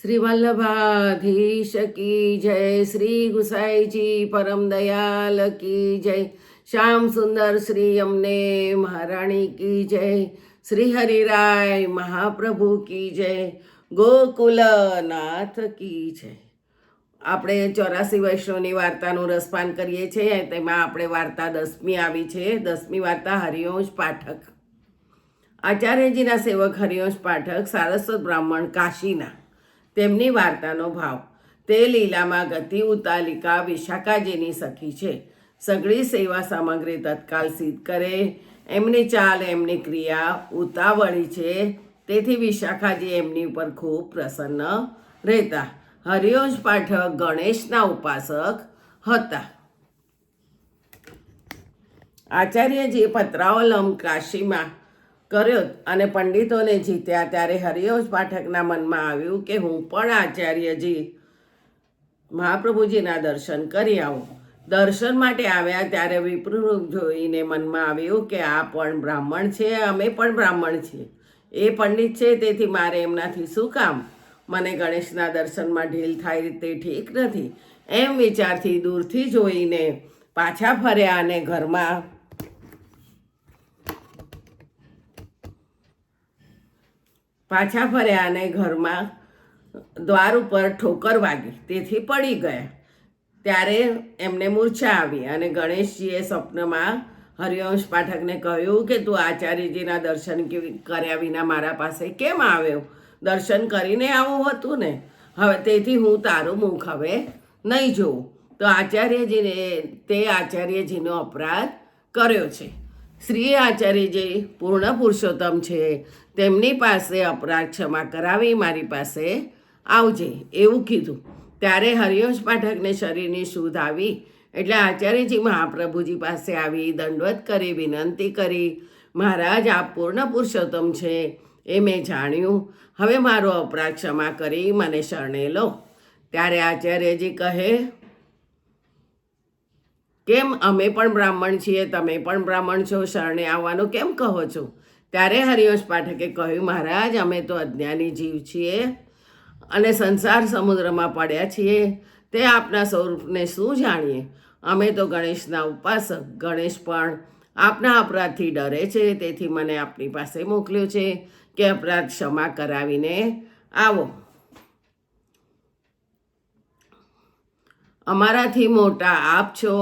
श्री वल्लभाधीश की जय। श्री गुसाई जी परम दयाल की जय। श्याम सुंदर श्री यमुने महारानी की जय। श्री हरिराय महाप्रभु की जय। ગોકુલનાથ કી જય। આપણે 84 વૈષ્ણવની વાર્તાનું રસપાન કરીએ છીએ। તેમાં આપણે વાર્તા 10મી આવી છે। 10મી વાર્તા હરિવંશ પાઠક। આચાર્યજીના સેવક હરિવંશ પાઠક સારસ્વત બ્રાહ્મણ કાશીના। તેમની વાર્તાનો ભાવ। તે લીલામાં ગતિ ઉતાલિકા વિશાખાજીની સખી છે। સઘળી સેવા સામગ્રી તત્કાલ સિદ્ધ કરે એમની ચાલ એમની ક્રિયા ઉતાવળી છે। તેથી વિશાખાજી એમની ઉપર ખૂબ પ્રસન્ન રહેતા। હરિવંશ પાઠક ગણેશના ઉપાસક હતા। આચાર્યજીએ પત્રાવલંબ કાશીમાં કર્યો અને પંડિતોને જીત્યા। ત્યારે હરિવંશ પાઠકના મનમાં આવ્યું કે હું પણ આચાર્યજી મહાપ્રભુજીના દર્શન કરી આવું। દર્શન માટે આવ્યા ત્યારે વિપ્રરૂપ જોઈને મનમાં આવ્યું કે આ પણ બ્રાહ્મણ છે, અમે પણ બ્રાહ્મણ છીએ। એ પંડિત છે, તેથી મારે એમનાથી શું કામ? મને ગણેશના દર્શનમાં ઢીલ થાય તે ઠીક નથી। એમ વિચારથી દૂરથી જોઈને પાછા ફર્યા અને ઘરમાં દ્વાર ઉપર ઠોકર વાગી, તેથી પડી ગયા। ત્યારે એમને મૂર્છા આવી અને ગણેશજીએ સ્વપ્નમાં હરિવંશ પાઠકને કહ્યું કે તું આચાર્યજીના દર્શન કર્યા વિના મારા પાસે કેમ આવ્યો? દર્શન કરીને આવું હતું ને? હવે તેથી હું તારું મુખ હવે નહીં જોઉં। તો આચાર્યજીનો અપરાધ કર્યો છે। શ્રી આચાર્યજી પૂર્ણ પુરુષોત્તમ છે, તેમની પાસે અપરાધ ક્ષમા કરાવી મારી પાસે આવજે એવું કીધું। ત્યારે હરિવંશ પાઠકને શરીરની શુદ્ધ આવી એટલે આચાર્યજી મહાપ્રભુજી પાસે આવી દંડવત કરી વિનંતી કરી, મહારાજ આપ પૂર્ણ પુરુષોત્તમ છે એ મેં જાણ્યું, હવે મારો અપરાધ ક્ષમા કરી મને શરણે લો। ત્યારે આચાર્યજી કહે, કેમ અમે પણ બ્રાહ્મણ છીએ, તમે પણ બ્રાહ્મણ છો, શરણે આવવાનું કેમ કહો છો? ત્યારે હરિવંશ પાઠકે કહ્યું, મહારાજ અમે તો અજ્ઞાની જીવ છીએ અને સંસાર સમુદ્રમાં પડ્યા છીએ, તે આપના સ્વરૂપને શું જાણીએ? અમે તો ગણેશના ઉપાસક, ગણેશ પણ આપના અપરાધથી ડરે છે, તેથી મને આપની પાસે મોકલ્યો છે કે અપરાધ ક્ષમા કરાવીને આવો। અમારાથી મોટા આપ છો,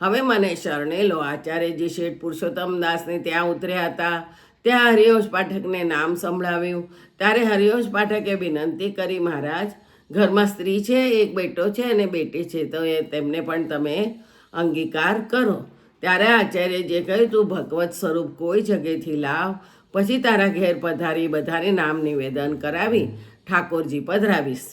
હવે મને શરણે લો। આચાર્યજી શેઠ પુરુષોત્તમ દાસને ત્યાં ઉતર્યા હતા। ત્યાં હરિવંશ પાઠકને નામ સંભળાવ્યું। ત્યારે હરિવંશ પાઠકે વિનંતી કરી, મહારાજ ઘરમાં સ્ત્રી છે, એક બેટો છે અને બેટી છે, તો તેમને પણ તમે અંગીકાર કરો। ત્યારે આચાર્યજીએ કહ્યું, તું ભગવત સ્વરૂપ કોઈ જગ્યાએથી લાવ, પછી તારા ઘેર પધારી બધાને નામ નિવેદન કરાવી ઠાકોરજી પધરાવીશ।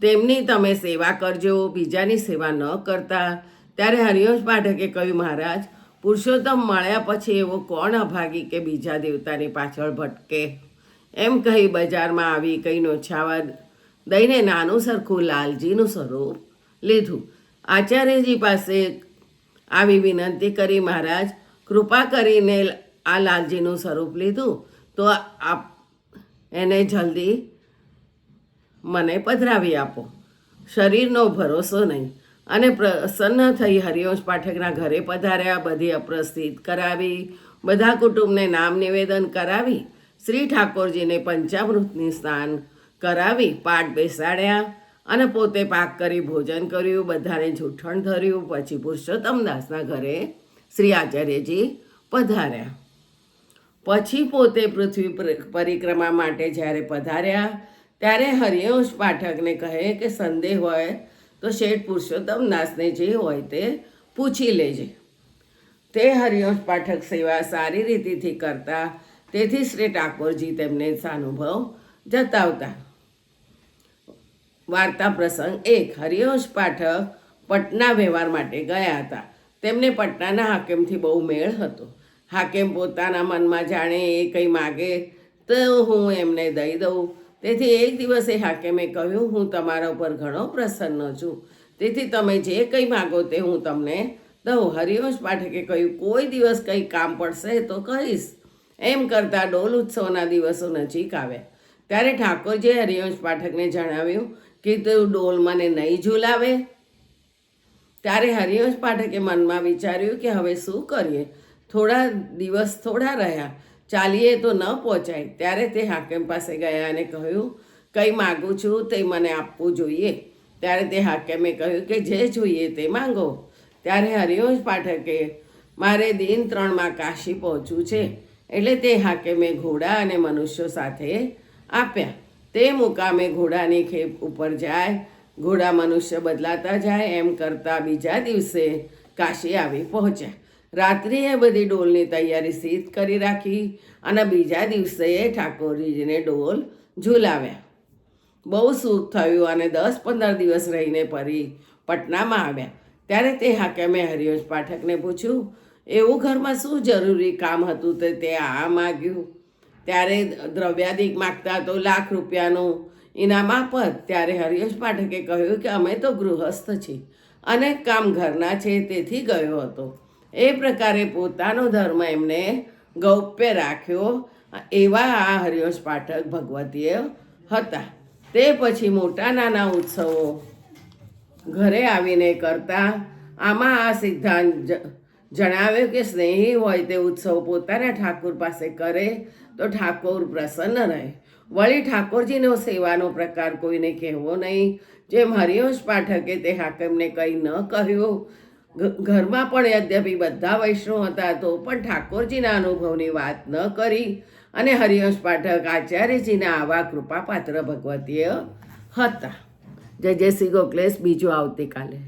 તેમની તમે સેવા કરજો, બીજાની સેવા ન કરતા। ત્યારે હરિવંશ પાઠકે કહ્યું, મહારાજ પુરુષોત્તમ મળ્યા પછી એવો કોણ અભાગી કે બીજા દેવતાની પાછળ ભટકે? એમ કહી બજારમાં આવી કંઈ નોછાવા દઈને નાનું સરખું લાલજીનું સ્વરૂપ લીધું। આચાર્યજી પાસે આવી વિનંતી કરી, મહારાજ કૃપા કરીને આ લાલજીનું સ્વરૂપ લીધું તો આપ એને જલ્દી મને પધરાવી આપો। શરીરનો ભરોસો નહીં। અને પ્રસન્ન થઈ હરિવંશ પાઠકના ઘરે પધાર્યા, બધી અપ્રસ્થિત કરાવી, બધા કુટુંબને નામ નિવેદન કરાવી, શ્રી ઠાકોરજીને પંચામૃતની સ્નાન કરાવી પાઠ બેસાડ્યા અને પોતે પાક કરી ભોજન કર્યું, બધાને જૂઠણ ધર્યું। પછી પુરુષોત્તમ દાસના ઘરે શ્રી આચાર્યજી પધાર્યા। પછી પોતે પૃથ્વી પરિક્રમા માટે જ્યારે પધાર્યા ત્યારે હરિવંશ પાઠકને કહે કે સંદેહ હોય તો શેઠ પુરુષોત્તમ દાસને જે હોય તે પૂછી લેજે। તે હરિવંશ પાઠક સેવા સારી રીતિથી કરતા, તેથી શ્રી ઠાકોરજી તેમને સાનુભવ જતાવતા। વાર્તા પ્રસંગ 1। હરિવંશ પાઠક પટના વ્યવહાર માટે ગયા હતા। તેમને પટનાના હાકેમથી બહુ મેળ હતો। હાકેમ પોતાના મનમાં જાણે એ કંઈ માગે તો હું એમને દઈ દઉં। તેથી એક દિવસે હાકેમે કહ્યું, હું તમારા ઉપર ઘણો પ્રસન્ન છું, તેથી તમે જે કંઈ માગો તે હું તમને દઉં। હરિવંશ પાઠકે કહ્યું, કોઈ દિવસ કંઈ કામ પડશે તો કહીશ। એમ કરતાં ડોલ ઉત્સવના દિવસો નજીક આવ્યા। ત્યારે ઠાકોરજીએ હરિવંશ પાઠકને જણાવ્યું કે તું ડોલ મને નહીં ઝૂલાવે. ત્યારે હરિવંશ પાઠકે મનમાં વિચાર્યું કે હવે શું કરીએ, થોડા દિવસ થોડા રહ્યા, ચાલીએ તો ન પહોંચાય. ત્યારે તે હાકેમ પાસે ગયા અને કહ્યું, કંઈ માગું છું તે મને આપવું જોઈએ. ત્યારે તે હાકેમે કહ્યું કે જે જોઈએ તે માંગો. ત્યારે હરિવંશ પાઠકે મારે દિન 3માં કાશી પહોંચવું છે, એટલે તે હાકેમે ઘોડા અને મનુષ્યો સાથે આપ્યા. તે મુકામે ઘોડાની ખેપ ઉપર જાય, ઘોડા મનુષ્ય બદલાતા જાય એમ કરતાં બીજા દિવસે કાશી આવી પહોંચ્યા. રાત્રિએ બધી ડોલની તૈયારી સિદ્ધ કરી રાખી અને બીજા દિવસે ઠાકોરજીને ડોલ ઝૂલાવ્યા. બહુ સુખ થયું અને 10-15 દિવસ રહીને ફરી પટનામાં આવ્યા. ત્યારે તે હાકેમે હરિવંશ પાઠકને પૂછ્યું, એવું ઘરમાં શું જરૂરી કામ હતું તે આ માગ્યું? ત્યારે દ્રવ્યાદિક માગતા તો ₹1,00,000 ઇનામ આપત. ત્યારે હરિવંશ પાઠકે કહ્યું કે અમે તો ગૃહસ્થ છીએ, અનેક કામ ઘરના છે તેથી ગયો હતો. એ પ્રકારે પોતાનો ધર્મ એમને ગૌપ્ય રાખ્યો. એવા આ હરિવંશ પાઠક ભગવતીય હતા. તે પછી મોટા નાના ઉત્સવો ઘરે આવીને કરતા. આમાં આ સિદ્ધાંત જણાવ્યો કે સ્નેહી હોય તે ઉત્સવ પોતાના ઠાકોર પાસે કરે તો ઠાકોર પ્રસન્ન રહે. વળી ઠાકોરજીનો સેવાનો પ્રકાર કોઈને કહેવો નહીં. જેમ હરિવંશ પાઠકે તે હાકેમને કંઈ ન કહ્યું. ઘરમાં પણ યદ્યપિ બધા વૈષ્ણવ હતા તો પણ ઠાકોરજીના અનુભવની વાત ન કરી. અને હરિવંશ પાઠક આચાર્યજીના આવા કૃપાપાત્ર ભગવતીય હતા. જય જય શ્રી ગોખલેશ. બીજું આવતીકાલે.